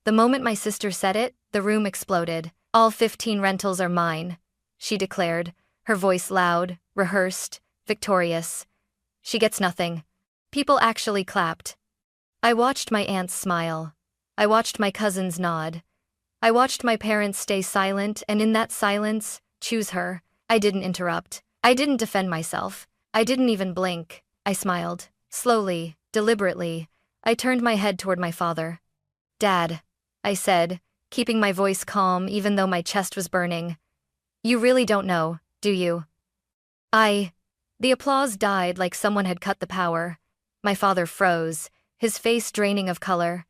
The moment my sister said it, the room exploded. "All 15 rentals are mine," she declared, her voice loud, rehearsed, victorious. "She gets nothing." People actually clapped. I watched my aunts smile. I watched my cousins nod. I watched my parents stay silent, and in that silence, choose her. I didn't interrupt. I didn't defend myself. I didn't even blink. I smiled. Slowly, deliberately, I turned my head toward my father. "Dad," I said, keeping my voice calm even though my chest was burning. "You really don't know, do you?" The applause died like someone had cut the power. My father froze, his face draining of color.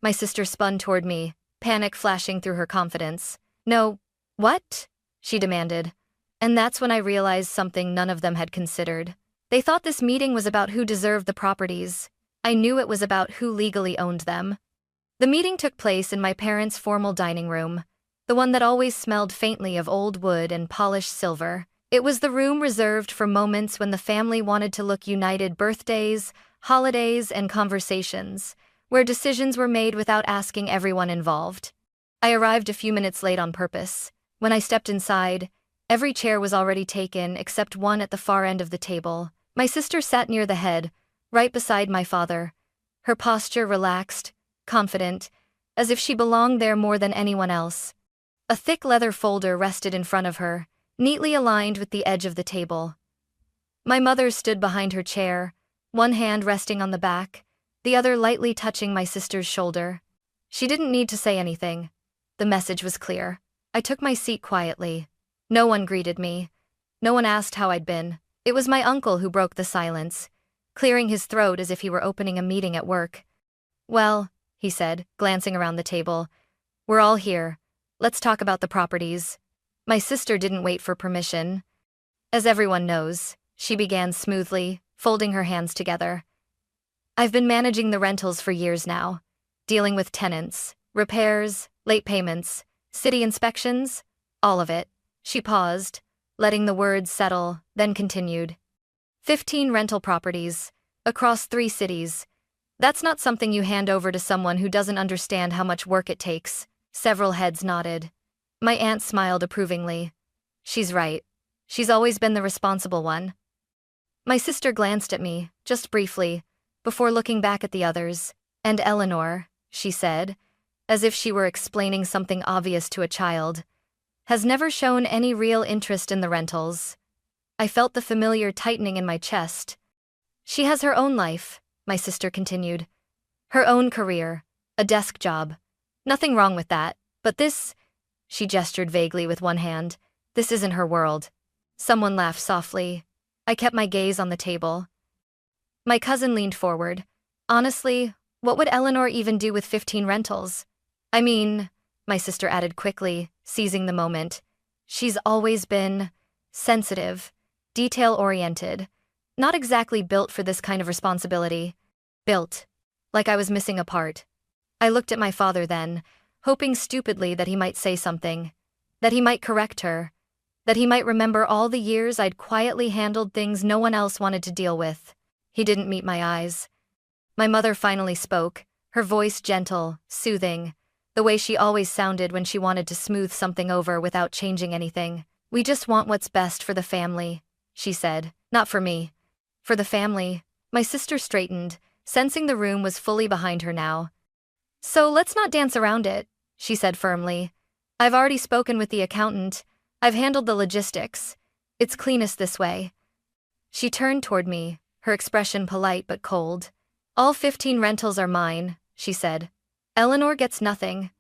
My sister spun toward me, panic flashing through her confidence. "No, what?" she demanded. And that's when I realized something none of them had considered. They thought this meeting was about who deserved the properties. I knew it was about who legally owned them. The meeting took place in my parents' formal dining room, the one that always smelled faintly of old wood and polished silver. It was the room reserved for moments when the family wanted to look united: birthdays, holidays, and conversations, where decisions were made without asking everyone involved. I arrived a few minutes late on purpose. When I stepped inside, every chair was already taken except one at the far end of the table. My sister sat near the head, right beside my father, her posture relaxed, confident, as if she belonged there more than anyone else. A thick leather folder rested in front of her, neatly aligned with the edge of the table. My mother stood behind her chair, one hand resting on the back, the other lightly touching my sister's shoulder. She didn't need to say anything. The message was clear. I took my seat quietly. No one greeted me. No one asked how I'd been. It was my uncle who broke the silence, clearing his throat as if he were opening a meeting at work. "Well," he said, glancing around the table, "we're all here. Let's talk about the properties." My sister didn't wait for permission. "As everyone knows," she began smoothly, folding her hands together, "I've been managing the rentals for years now, dealing with tenants, repairs, late payments, city inspections, all of it." She paused, letting the words settle, then continued. 15 rental properties, across 3 cities. That's not something you hand over to someone who doesn't understand how much work it takes." Several heads nodded. My aunt smiled approvingly. "She's right. She's always been the responsible one." My sister glanced at me, just briefly, before looking back at the others. "And Eleanor," she said, as if she were explaining something obvious to a child, "has never shown any real interest in the rentals." I felt the familiar tightening in my chest. "She has her own life," my sister continued. "Her own career, a desk job. Nothing wrong with that, but this," she gestured vaguely with one hand, "this isn't her world." Someone laughed softly. I kept my gaze on the table. My cousin leaned forward. "Honestly, what would Eleanor even do with 15 rentals? I mean," my sister added quickly, seizing the moment, "she's always been sensitive, detail-oriented, not exactly built for this kind of responsibility." Built. Like I was missing a part. I looked at my father then, hoping stupidly that he might say something, that he might correct her, that he might remember all the years I'd quietly handled things no one else wanted to deal with. He didn't meet my eyes. My mother finally spoke, her voice gentle, soothing, the way she always sounded when she wanted to smooth something over without changing anything. "We just want what's best for the family," she said. "Not for me. For the family." My sister straightened, sensing the room was fully behind her now. "So let's not dance around it," she said firmly. "I've already spoken with the accountant. I've handled the logistics. It's cleanest this way." She turned toward me, her expression polite but cold. "All 15 rentals are mine," she said. "Eleanor gets nothing."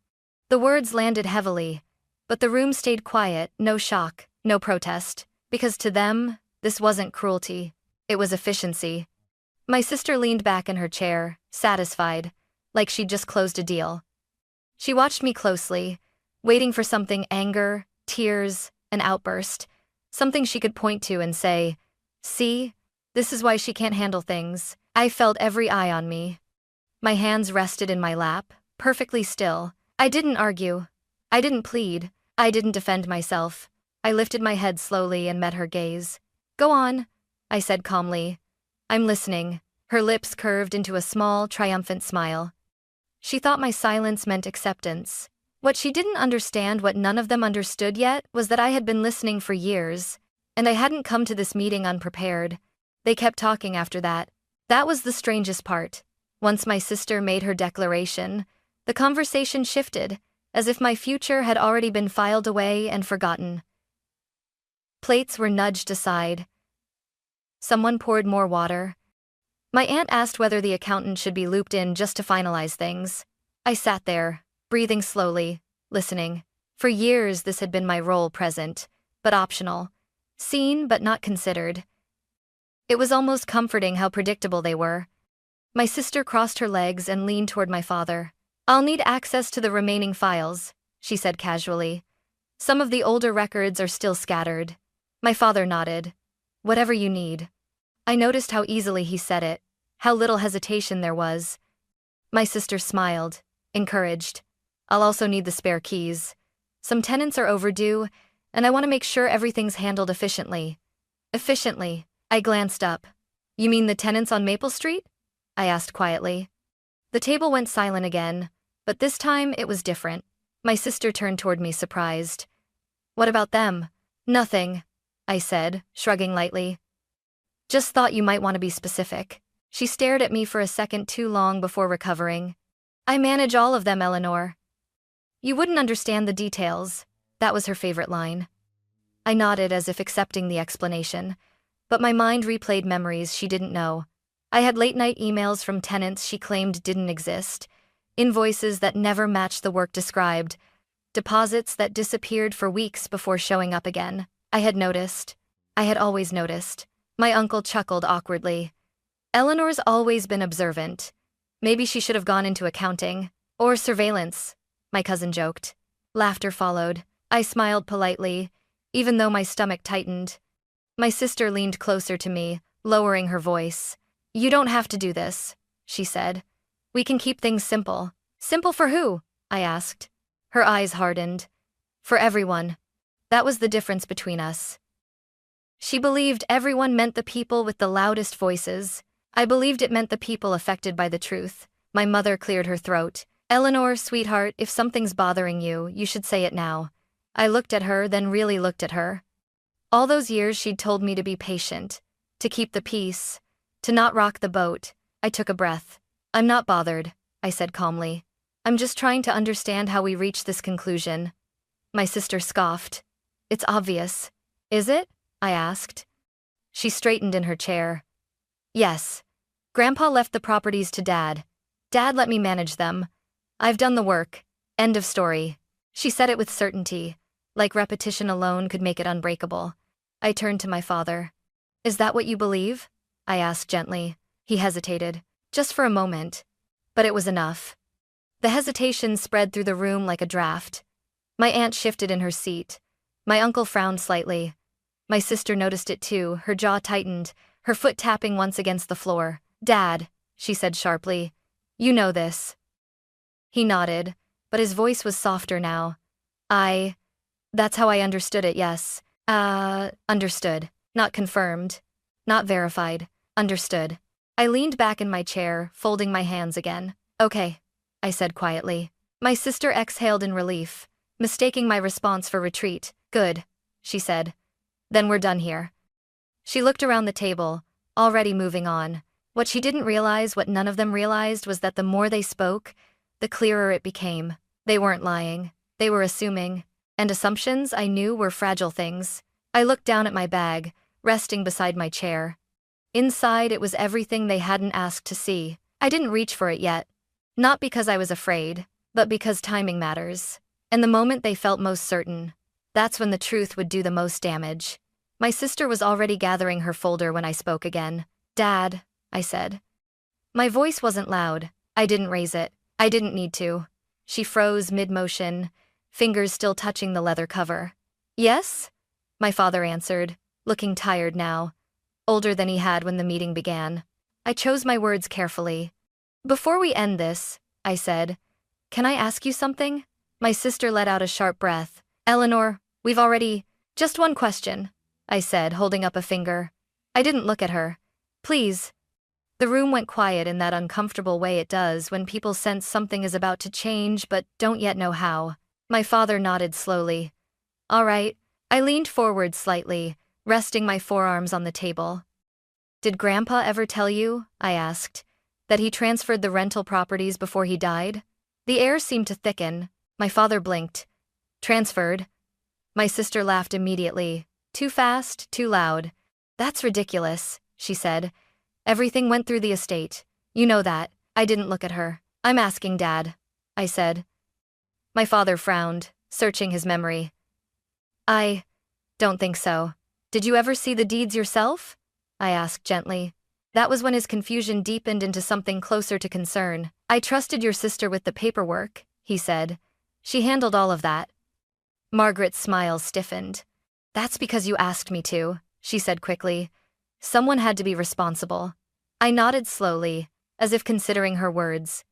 The words landed heavily, but the room stayed quiet, no shock, no protest, because to them, this wasn't cruelty. It was efficiency. My sister leaned back in her chair, satisfied, like she'd just closed a deal. She watched me closely, waiting for something: anger, tears, an outburst, something she could point to and say, "See, this is why she can't handle things." I felt every eye on me. My hands rested in my lap, perfectly still. I didn't argue. I didn't plead. I didn't defend myself. I lifted my head slowly and met her gaze. "Go on," I said calmly. "I'm listening." Her lips curved into a small, triumphant smile. She thought my silence meant acceptance. What she didn't understand, what none of them understood yet, was that I had been listening for years, and I hadn't come to this meeting unprepared. They kept talking after that. That was the strangest part. Once my sister made her declaration, the conversation shifted, as if my future had already been filed away and forgotten. Plates were nudged aside. Someone poured more water. My aunt asked whether the accountant should be looped in just to finalize things. I sat there, breathing slowly, listening. For years this had been my role, present, but optional. Seen but not considered. It was almost comforting how predictable they were. My sister crossed her legs and leaned toward my father. "I'll need access to the remaining files," she said casually. "Some of the older records are still scattered." My father nodded. "Whatever you need." I noticed how easily he said it, how little hesitation there was. My sister smiled, encouraged. "I'll also need the spare keys. Some tenants are overdue, and I want to make sure everything's handled efficiently." Efficiently? I glanced up. "You mean the tenants on Maple Street?" I asked quietly. The table went silent again, but this time it was different. My sister turned toward me, surprised. "What about them?" "Nothing," I said, shrugging lightly. "Just thought you might want to be specific." She stared at me for a second too long before recovering. "I manage all of them, Eleanor." "You wouldn't understand the details." That was her favorite line. I nodded as if accepting the explanation, but my mind replayed memories she didn't know. I had late-night emails from tenants she claimed didn't exist, invoices that never matched the work described, deposits that disappeared for weeks before showing up again. I had noticed. I had always noticed. My uncle chuckled awkwardly. "Eleanor's always been observant. Maybe she should have gone into accounting. Or surveillance," my cousin joked. Laughter followed. I smiled politely, even though my stomach tightened. My sister leaned closer to me, lowering her voice. "You don't have to do this," she said. "We can keep things simple." "Simple for who?" I asked. Her eyes hardened. "For everyone." That was the difference between us. She believed everyone meant the people with the loudest voices. I believed it meant the people affected by the truth. My mother cleared her throat. "Eleanor, sweetheart, if something's bothering you, you should say it now." I looked at her, then really looked at her. All those years she'd told me to be patient, to keep the peace, to not rock the boat. I took a breath. "I'm not bothered," I said calmly. "I'm just trying to understand how we reached this conclusion." My sister scoffed. "It's obvious." "Is it?" I asked. She straightened in her chair. "Yes. Grandpa left the properties to Dad. Dad let me manage them. I've done the work. End of story." She said it with certainty, like repetition alone could make it unbreakable. I turned to my father. "Is that what you believe?" I asked gently. He hesitated, just for a moment. But it was enough. The hesitation spread through the room like a draft. My aunt shifted in her seat. My uncle frowned slightly. My sister noticed it too, her jaw tightened, her foot tapping once against the floor. "Dad," she said sharply, "you know this." He nodded, but his voice was softer now. That's how I understood it, yes. Understood. Not confirmed. Not verified. Understood. I leaned back in my chair, folding my hands again. "Okay," I said quietly. My sister exhaled in relief, mistaking my response for retreat. "Good," she said. "Then we're done here." She looked around the table, already moving on. What she didn't realize, what none of them realized, was that the more they spoke, the clearer it became. They weren't lying. They were assuming. And assumptions, I knew, were fragile things. I looked down at my bag, resting beside my chair. Inside, it was everything they hadn't asked to see. I didn't reach for it yet. Not because I was afraid, but because timing matters. And the moment they felt most certain, that's when the truth would do the most damage. My sister was already gathering her folder when I spoke again. "Dad," I said. My voice wasn't loud. I didn't raise it. I didn't need to. She froze mid-motion, fingers still touching the leather cover. "Yes?" my father answered, looking tired now, older than he had when the meeting began. I chose my words carefully. "Before we end this," I said, "can I ask you something?" My sister let out a sharp breath. "Eleanor, we've already—" "Just one question," I said, holding up a finger. I didn't look at her. "Please." The room went quiet in that uncomfortable way it does when people sense something is about to change but don't yet know how. My father nodded slowly. All right. I leaned forward slightly, resting my forearms on the table. Did Grandpa ever tell you, I asked, that he transferred the rental properties before he died? The air seemed to thicken. My father blinked. Transferred? My sister laughed immediately. Too fast, too loud. That's ridiculous, she said. Everything went through the estate. You know that. I didn't look at her. I'm asking Dad, I said. My father frowned, searching his memory. I don't think so. Did you ever see the deeds yourself? I asked gently. That was when his confusion deepened into something closer to concern. I trusted your sister with the paperwork, he said. She handled all of that. Margaret's smile stiffened. That's because you asked me to, she said quickly. Someone had to be responsible. I nodded slowly, as if considering her words.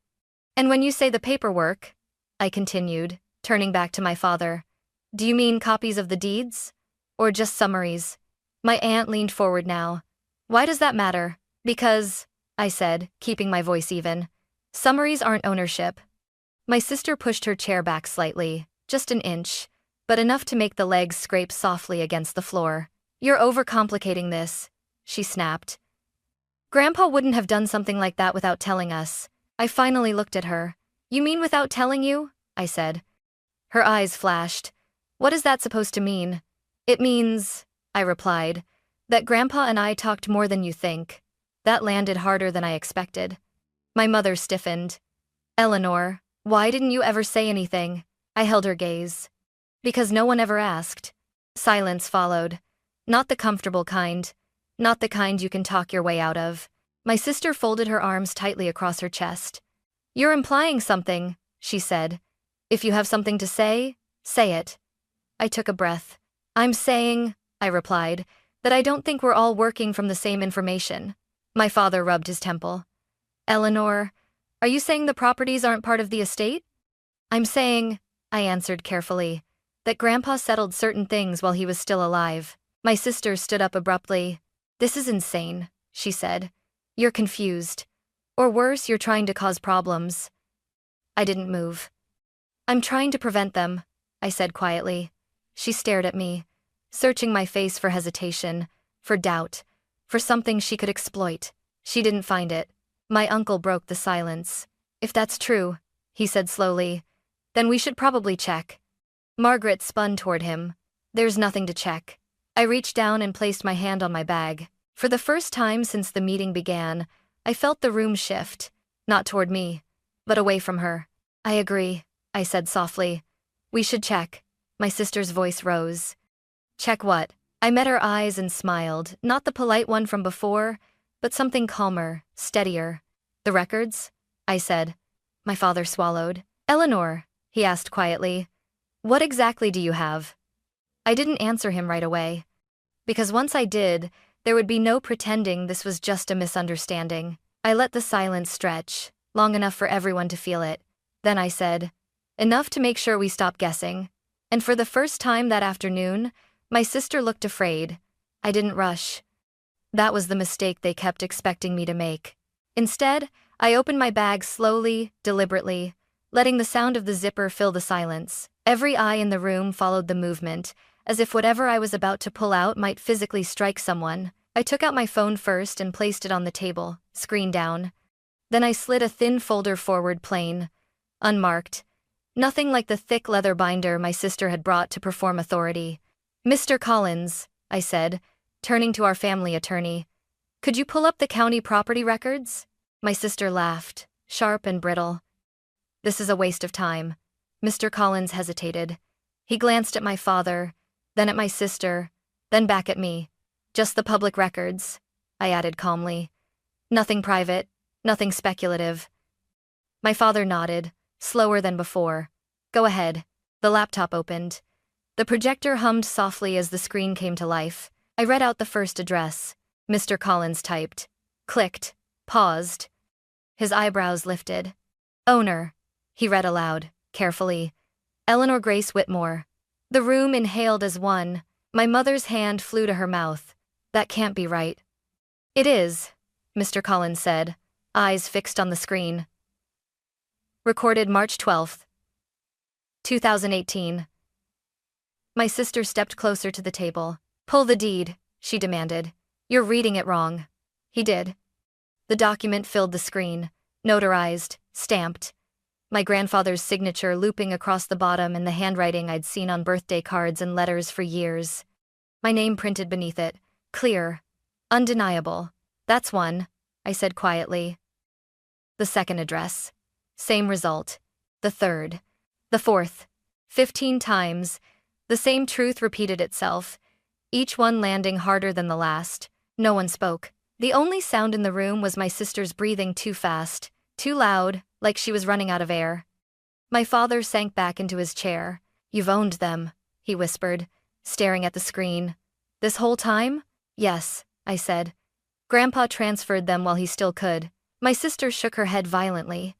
And when you say the paperwork, I continued, turning back to my father, do you mean copies of the deeds? Or just summaries? My aunt leaned forward now. Why does that matter? Because, I said, keeping my voice even, summaries aren't ownership. My sister pushed her chair back slightly, just an inch, but enough to make the legs scrape softly against the floor. You're overcomplicating this, she snapped. Grandpa wouldn't have done something like that without telling us. I finally looked at her. You mean without telling you? I said. Her eyes flashed. What is that supposed to mean? It means, I replied, that Grandpa and I talked more than you think. That landed harder than I expected. My mother stiffened. Eleanor, why didn't you ever say anything? I held her gaze. Because no one ever asked. Silence followed. Not the comfortable kind. Not the kind you can talk your way out of. My sister folded her arms tightly across her chest. You're implying something, she said. If you have something to say it. I took a breath. I'm saying, I replied, that I don't think we're all working from the same information. My father rubbed his temple. Eleanor, are you saying the properties aren't part of the estate? I'm saying, I answered carefully, that Grandpa settled certain things while he was still alive. My sister stood up abruptly. This is insane, she said. You're confused. Or worse, you're trying to cause problems. I didn't move. I'm trying to prevent them, I said quietly. She stared at me, searching my face for hesitation, for doubt, for something she could exploit. She didn't find it. My uncle broke the silence. If that's true, he said slowly, then we should probably check. Margaret spun toward him. There's nothing to check. I reached down and placed my hand on my bag. For the first time since the meeting began, I felt the room shift, not toward me, but away from her. I agree, I said softly. We should check. My sister's voice rose. Check what? I met her eyes and smiled, not the polite one from before, but something calmer, steadier. The records? I said. My father swallowed. Eleanor, he asked quietly, what exactly do you have? I didn't answer him right away. Because once I did, there would be no pretending this was just a misunderstanding. I let the silence stretch, long enough for everyone to feel it. Then I said, enough to make sure we stop guessing. And for the first time that afternoon, my sister looked afraid. I didn't rush. That was the mistake they kept expecting me to make. Instead, I opened my bag slowly, deliberately, letting the sound of the zipper fill the silence. Every eye in the room followed the movement, as if whatever I was about to pull out might physically strike someone. I took out my phone first and placed it on the table, screen down. Then I slid a thin folder forward plain, unmarked. Nothing like the thick leather binder my sister had brought to perform authority. Mr. Collins, I said, turning to our family attorney, could you pull up the county property records? My sister laughed, sharp and brittle. This is a waste of time. Mr. Collins hesitated. He glanced at my father, then at my sister, then back at me. Just the public records, I added calmly. Nothing private, nothing speculative. My father nodded, slower than before. Go ahead. The laptop opened. The projector hummed softly as the screen came to life. I read out the first address. Mr. Collins typed. Clicked. Paused. His eyebrows lifted. Owner. He read aloud, carefully. Eleanor Grace Whitmore. The room inhaled as one. My mother's hand flew to her mouth. That can't be right. It is, Mr. Collins said, eyes fixed on the screen. Recorded March 12th, 2018. My sister stepped closer to the table. Pull the deed, she demanded. You're reading it wrong. He did. The document filled the screen, notarized, stamped. My grandfather's signature looping across the bottom and the handwriting I'd seen on birthday cards and letters for years. My name printed beneath it, clear, undeniable. That's one, I said quietly. The second address. Same result. The third. The fourth. 15 times. The same truth repeated itself, each one landing harder than the last. No one spoke. The only sound in the room was my sister's breathing too fast, too loud, like she was running out of air. My father sank back into his chair. You've owned them, he whispered, staring at the screen. This whole time? Yes, I said. Grandpa transferred them while he still could. My sister shook her head violently.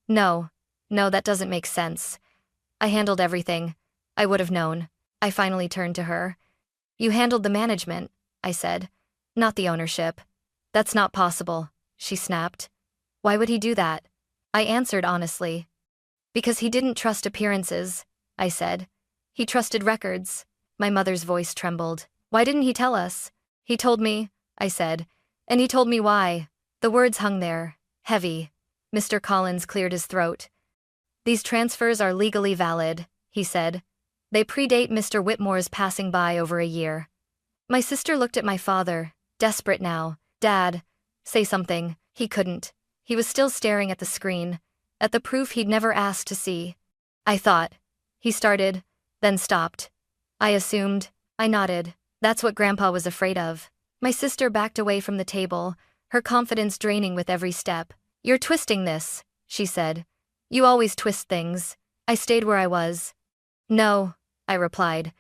No, that doesn't make sense. I handled everything. I would have known. I finally turned to her. You handled the management, I said. Not the ownership. That's not possible, she snapped. Why would he do that? I answered honestly. Because he didn't trust appearances, I said. He trusted records. My mother's voice trembled. Why didn't he tell us? He told me, I said. And he told me why. The words hung there, heavy. Mr. Collins cleared his throat. These transfers are legally valid, he said. They predate Mr. Whitmore's passing by over a year. My sister looked at my father, desperate now. Dad, say something. He couldn't. He was still staring at the screen, at the proof he'd never asked to see. I thought. He started, then stopped. I assumed. I nodded. That's what Grandpa was afraid of. My sister backed away from the table, her confidence draining with every step. You're twisting this, she said. You always twist things. I stayed where I was. No, I replied.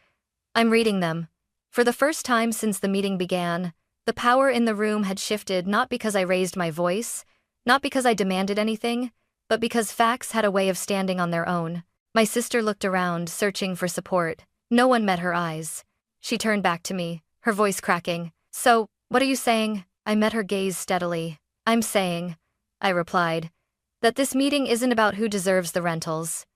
I'm reading them. For the first time since the meeting began, the power in the room had shifted, not because I raised my voice, not because I demanded anything, but because facts had a way of standing on their own. My sister looked around, searching for support. No one met her eyes. She turned back to me, her voice cracking. So, what are you saying? I met her gaze steadily. I'm saying, I replied, that this meeting isn't about who deserves the rentals.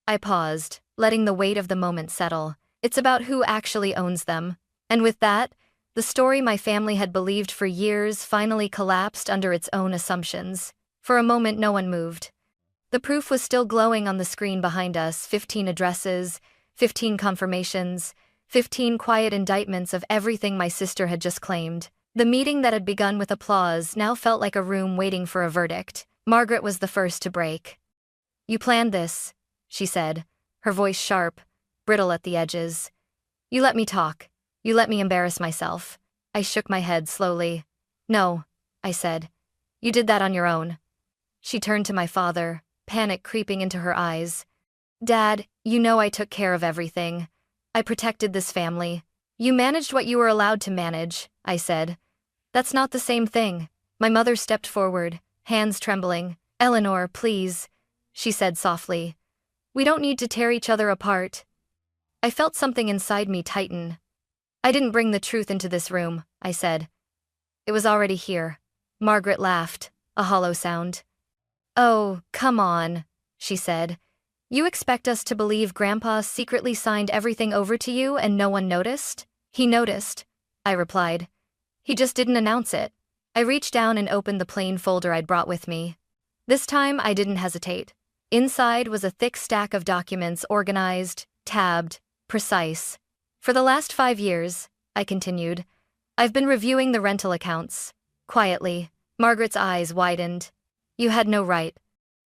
I paused, letting the weight of the moment settle. It's about who actually owns them. And with that, the story my family had believed for years finally collapsed under its own assumptions. For a moment no one moved. The proof was still glowing on the screen behind us, 15 addresses, 15 confirmations, 15 quiet indictments of everything my sister had just claimed. The meeting that had begun with applause now felt like a room waiting for a verdict. Margaret was the first to break. You planned this, she said, her voice sharp, brittle at the edges. You let me talk. You let me embarrass myself. I shook my head slowly. No, I said. You did that on your own. She turned to my father, panic creeping into her eyes. Dad, you know I took care of everything. I protected this family. You managed what you were allowed to manage, I said. That's not the same thing. My mother stepped forward, hands trembling. Eleanor, please, she said softly. We don't need to tear each other apart. I felt something inside me tighten. I didn't bring the truth into this room, I said. It was already here. Margaret laughed, a hollow sound. Oh, come on, she said. You expect us to believe Grandpa secretly signed everything over to you and no one noticed? He noticed, I replied. He just didn't announce it. I reached down and opened the plain folder I'd brought with me. This time I didn't hesitate. Inside was a thick stack of documents, organized, tabbed, precise. For the last 5 years, I continued, I've been reviewing the rental accounts. Quietly, Margaret's eyes widened. You had no right.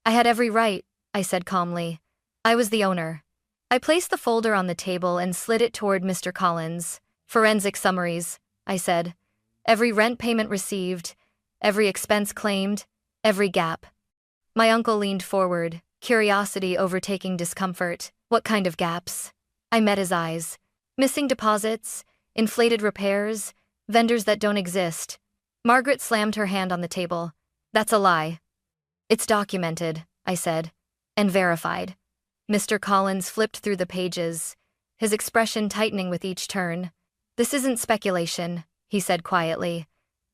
I had every right, I said calmly. I was the owner. I placed the folder on the table and slid it toward Mr. Collins. Forensic summaries, I said. Every rent payment received, every expense claimed, every gap. My uncle leaned forward, curiosity overtaking discomfort. What kind of gaps? I met his eyes. Missing deposits, inflated repairs, vendors that don't exist. Margaret slammed her hand on the table. That's a lie. It's documented, I said, and verified. Mr. Collins flipped through the pages, his expression tightening with each turn. This isn't speculation, he said quietly.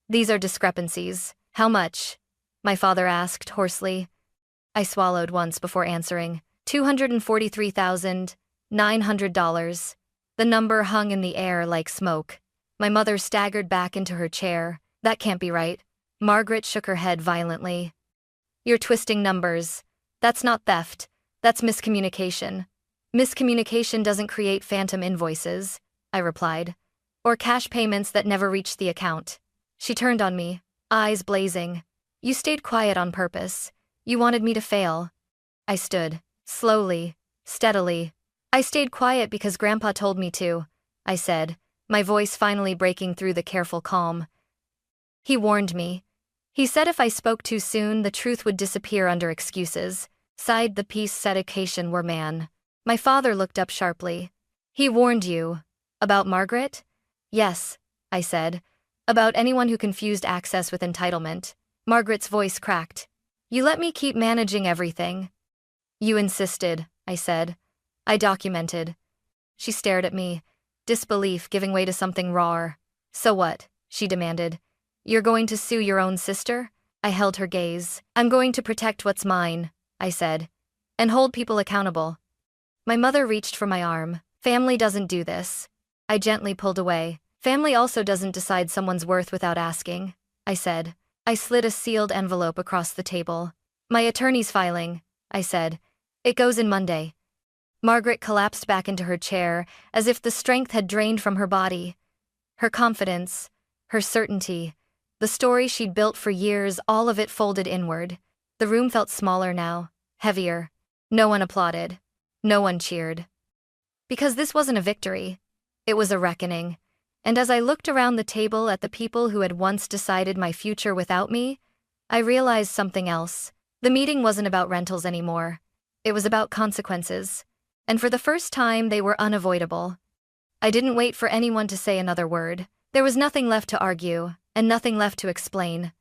These are discrepancies. How much? My father asked hoarsely. I swallowed once before answering. $243,900. The number hung in the air like smoke. My mother staggered back into her chair. That can't be right. Margaret shook her head violently. You're twisting numbers. That's not theft. That's miscommunication. Miscommunication doesn't create phantom invoices, I replied. Or cash payments that never reached the account. She turned on me, eyes blazing. You stayed quiet on purpose. You wanted me to fail. I stood, slowly, steadily. I stayed quiet because Grandpa told me to, I said, my voice finally breaking through the careful calm. He warned me. He said if I spoke too soon, the truth would disappear under excuses. Sighed the peace-said occasion were man. My father looked up sharply. He warned you. About Margaret? Yes, I said. About anyone who confused access with entitlement. Margaret's voice cracked. You let me keep managing everything. You insisted, I said. I documented. She stared at me, disbelief giving way to something raw. So what? She demanded. You're going to sue your own sister? I held her gaze. I'm going to protect what's mine, I said. And hold people accountable. My mother reached for my arm. Family doesn't do this. I gently pulled away. Family also doesn't decide someone's worth without asking, I said. I slid a sealed envelope across the table. My attorney's filing, I said. It goes in Monday. Margaret collapsed back into her chair, as if the strength had drained from her body. Her confidence, her certainty, the story she'd built for years, all of it folded inward. The room felt smaller now, heavier. No one applauded. No one cheered. Because this wasn't a victory. It was a reckoning. And as I looked around the table at the people who had once decided my future without me, I realized something else. The meeting wasn't about rentals anymore. It was about consequences. And for the first time, they were unavoidable. I didn't wait for anyone to say another word. There was nothing left to argue, and nothing left to explain.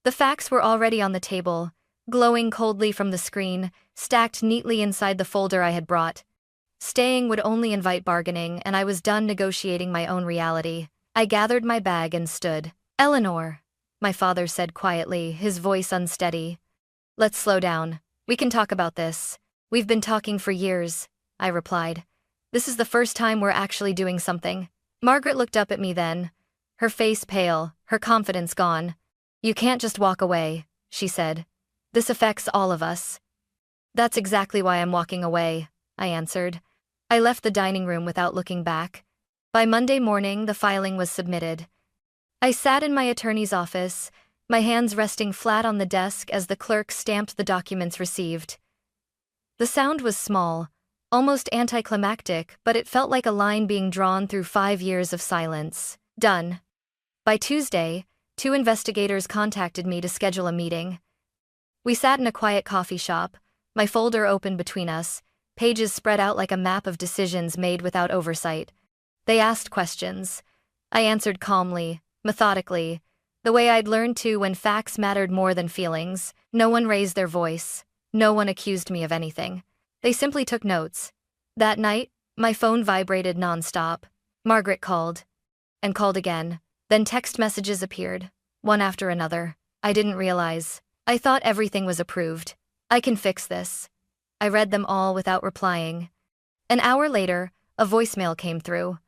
The facts were already on the table, glowing coldly from the screen, stacked neatly inside the folder I had brought. Staying would only invite bargaining, and I was done negotiating my own reality. I gathered my bag and stood. Eleanor, my father said quietly, his voice unsteady. Let's slow down. We can talk about this. We've been talking for years, I replied. This is the first time we're actually doing something. Margaret looked up at me then, her face pale, her confidence gone. You can't just walk away, she said. This affects all of us. That's exactly why I'm walking away, I answered. I left the dining room without looking back. By Monday morning, the filing was submitted. I sat in my attorney's office, my hands resting flat on the desk as the clerk stamped the documents received. The sound was small, almost anticlimactic, but it felt like a line being drawn through 5 years of silence. Done. By Tuesday, 2 investigators contacted me to schedule a meeting. We sat in a quiet coffee shop, my folder open between us, pages spread out like a map of decisions made without oversight. They asked questions. I answered calmly, methodically, the way I'd learned to when facts mattered more than feelings. No one raised their voice. No one accused me of anything. They simply took notes. That night, my phone vibrated nonstop. Margaret called. And called again. Then text messages appeared, one after another. I didn't realize. I thought everything was approved. I can fix this. I read them all without replying. An hour later, a voicemail came through.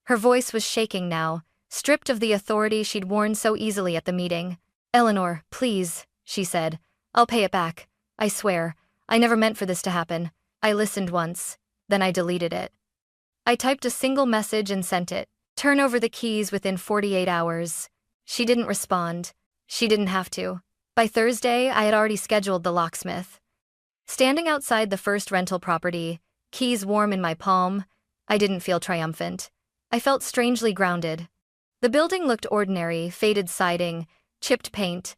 Her voice was shaking now, stripped of the authority she'd worn so easily at the meeting. Eleanor, please, she said. I'll pay it back. I swear, I never meant for this to happen. I listened once, then I deleted it. I typed a single message and sent it. Turn over the keys within 48 hours. She didn't respond. She didn't have to. By Thursday, I had already scheduled the locksmith. Standing outside the first rental property, keys warm in my palm, I didn't feel triumphant. I felt strangely grounded. The building looked ordinary, faded siding, chipped paint,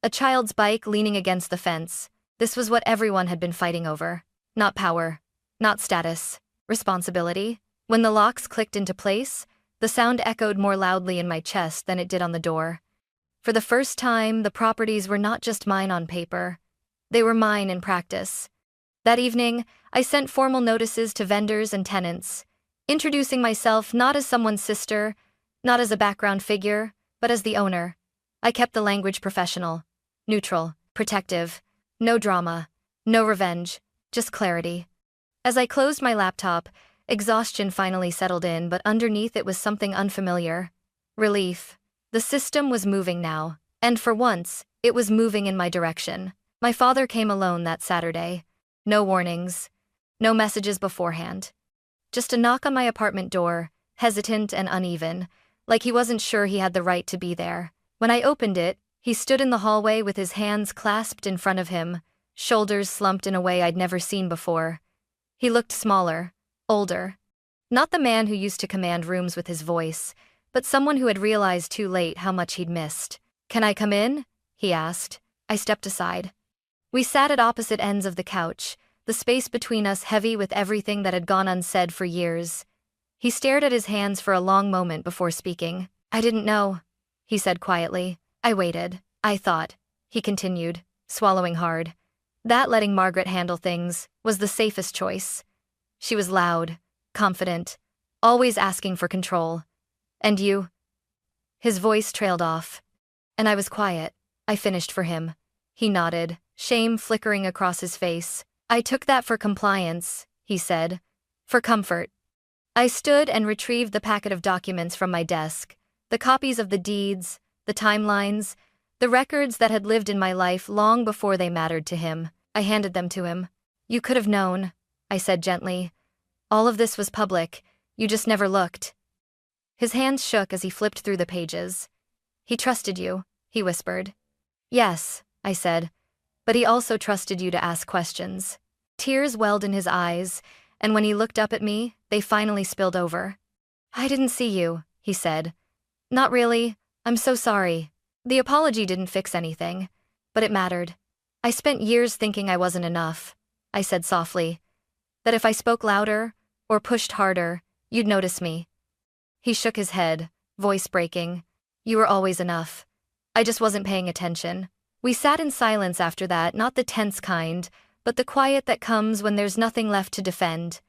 a child's bike leaning against the fence. This was what everyone had been fighting over. Not power, not status, responsibility. When the locks clicked into place, the sound echoed more loudly in my chest than it did on the door. For the first time, the properties were not just mine on paper. They were mine in practice. That evening, I sent formal notices to vendors and tenants, introducing myself not as someone's sister, not as a background figure, but as the owner, I kept the language professional, neutral, protective, no drama, no revenge, just clarity. As I closed my laptop, exhaustion finally settled in, but underneath it was something unfamiliar. Relief. The system was moving now, and for once, it was moving in my direction. My father came alone that Saturday. No warnings, no messages beforehand. Just a knock on my apartment door, hesitant and uneven, like he wasn't sure he had the right to be there. When I opened it, he stood in the hallway with his hands clasped in front of him, shoulders slumped in a way I'd never seen before. He looked smaller, older. Not the man who used to command rooms with his voice, but someone who had realized too late how much he'd missed. "Can I come in?" he asked. I stepped aside. We sat at opposite ends of the couch, the space between us heavy with everything that had gone unsaid for years. He stared at his hands for a long moment before speaking. "I didn't know," he said quietly. I waited. "I thought," he continued, swallowing hard, "that letting Margaret handle things was the safest choice. She was loud, confident, always asking for control. And you?" His voice trailed off. "And I was quiet. I finished for him." He nodded, shame flickering across his face. "I took that for compliance," he said. "For comfort." I stood and retrieved the packet of documents from my desk, the copies of the deeds, the timelines, the records that had lived in my life long before they mattered to him. I handed them to him. "You could have known," I said gently. "All of this was public, you just never looked." His hands shook as he flipped through the pages. "He trusted you," he whispered. "Yes," I said, "but he also trusted you to ask questions." Tears welled in his eyes, and when he looked up at me, they finally spilled over. "I didn't see you," he said. "Not really, I'm so sorry." The apology didn't fix anything, but it mattered. "I spent years thinking I wasn't enough," I said softly. "That if I spoke louder, or pushed harder, you'd notice me." He shook his head, voice breaking. "You were always enough. I just wasn't paying attention." We sat in silence after that, not the tense kind, but the quiet that comes when there's nothing left to defend.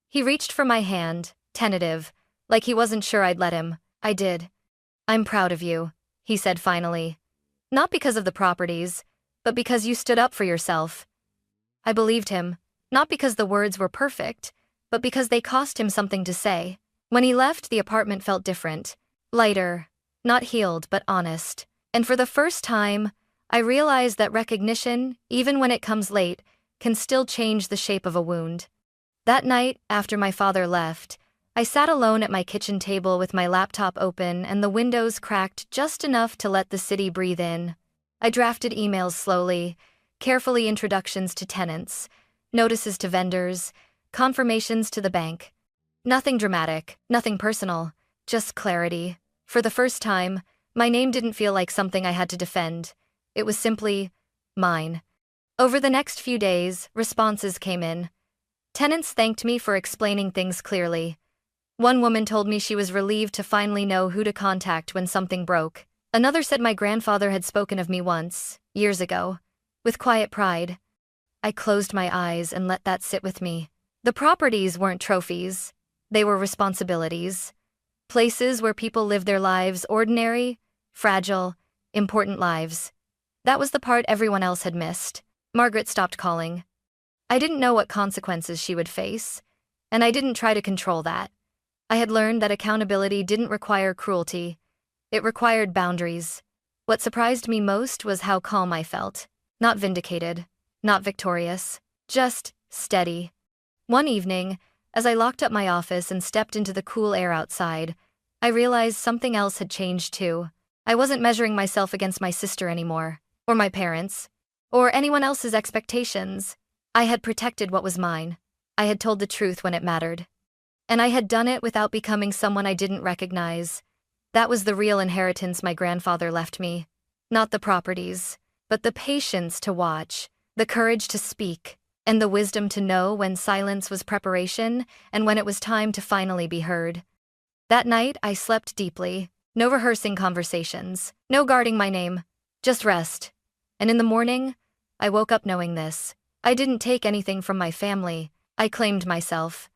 He reached for my hand, tentative, like he wasn't sure I'd let him. I did. "I'm proud of you," he said finally. "Not because of the properties, but because you stood up for yourself." I believed him, not because the words were perfect, but because they cost him something to say. When he left, the apartment felt different. Lighter, not healed, but honest. And for the first time, I realized that recognition, even when it comes late, can still change the shape of a wound. That night, after my father left, I sat alone at my kitchen table with my laptop open and the windows cracked just enough to let the city breathe in. I drafted emails slowly, carefully introductions to tenants, notices to vendors, confirmations to the bank. Nothing dramatic, nothing personal, just clarity. For the first time, my name didn't feel like something I had to defend. It was simply mine. Over the next few days, responses came in. Tenants thanked me for explaining things clearly. One woman told me she was relieved to finally know who to contact when something broke. Another said my grandfather had spoken of me once, years ago, with quiet pride. I closed my eyes and let that sit with me. The properties weren't trophies. They were responsibilities. Places where people live their lives, ordinary, fragile, important lives. That was the part everyone else had missed. Margaret stopped calling. I didn't know what consequences she would face, and I didn't try to control that. I had learned that accountability didn't require cruelty. It required boundaries. What surprised me most was how calm I felt. Not vindicated, not victorious, just steady. One evening, as I locked up my office and stepped into the cool air outside, I realized something else had changed too. I wasn't measuring myself against my sister anymore, or my parents, or anyone else's expectations. I had protected what was mine. I had told the truth when it mattered. And I had done it without becoming someone I didn't recognize. That was the real inheritance my grandfather left me. Not the properties, but the patience to watch, the courage to speak, and the wisdom to know when silence was preparation and when it was time to finally be heard. That night, I slept deeply. No rehearsing conversations, no guarding my name, just rest. And in the morning, I woke up knowing this. I didn't take anything from my family. I claimed myself.